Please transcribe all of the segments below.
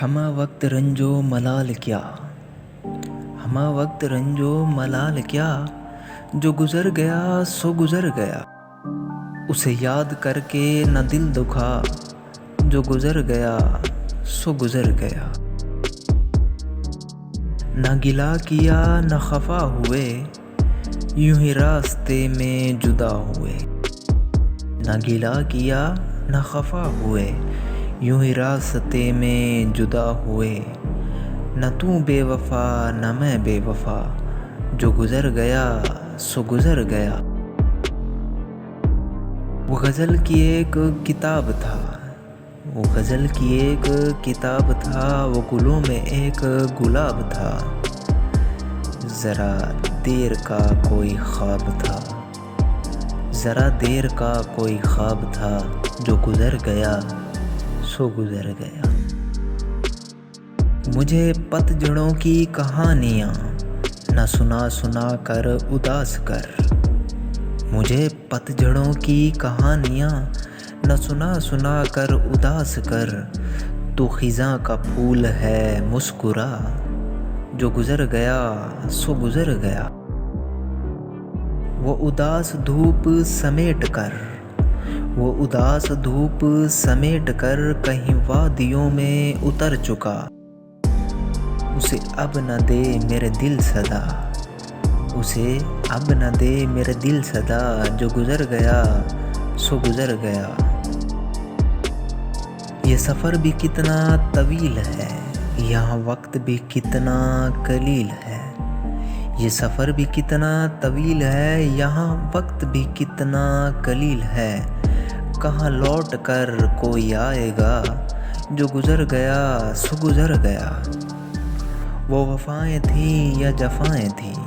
हमा वक्त रंजो मलाल क्या, हमा वक्त रंजो मलाल क्या, जो गुजर गया सो गुजर गया। उसे याद करके न दिल दुखा, जो गुजर गया सो गुजर गया। न गिला किया न खफा हुए, यूं ही रास्ते में जुदा हुए। न गिला किया न खफा हुए, यूं ही रास्ते में जुदा हुए। न तू बेवफा न मैं बेवफा, जो गुजर गया सो गुजर गया। वो गज़ल की एक किताब था, वो गज़ल की एक किताब था, वो गुलों में एक गुलाब था। ज़रा देर का कोई ख्वाब था, ज़रा देर का कोई ख्वाब था, जो गुजर गया सो गुजर गया। मुझे पतझड़ों की कहानियाँ न सुना सुना कर उदास कर। मुझे पतझड़ों की कहानियाँ न सुना सुना कर उदास कर। तू खिज़ां का फूल है मुस्कुरा, जो गुजर गया सो गुजर गया। वो उदास धूप समेट कर, वो उदास धूप समेट कर कहीं वादियों में उतर चुका। उसे अब न दे मेरे दिल सदा, उसे अब न दे मेरे दिल सदा, जो गुजर गया सो गुजर गया। ये सफ़र भी कितना तवील है, यहाँ वक्त भी कितना कलील है। ये सफ़र भी कितना तवील है, यहाँ वक्त भी कितना कलील है। कहाँ लौट कर कोई आएगा, जो गुजर गया सो गुजर गया। वो वफ़ाएं थीं या जफ़ाएं थीं,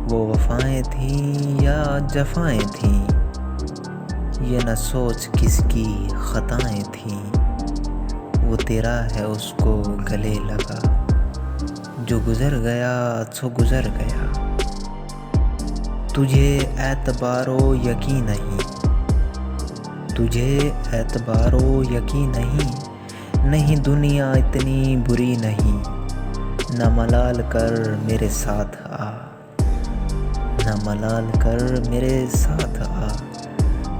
वो वफ़ाएं थीं या जफ़ाएं थीं। ये न सोच किसकी ख़ताएं थीं, वो तेरा है उसको गले लगा, जो गुजर गया सो गुजर गया। तुझे एतबारो यकीन नहीं, तुझे एतबारो यकीन नहीं, नहीं दुनिया इतनी बुरी नहीं। न मलाल कर मेरे साथ आ, न मलाल कर मेरे साथ आ,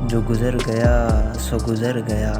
जो गुजर गया सो गुजर गया।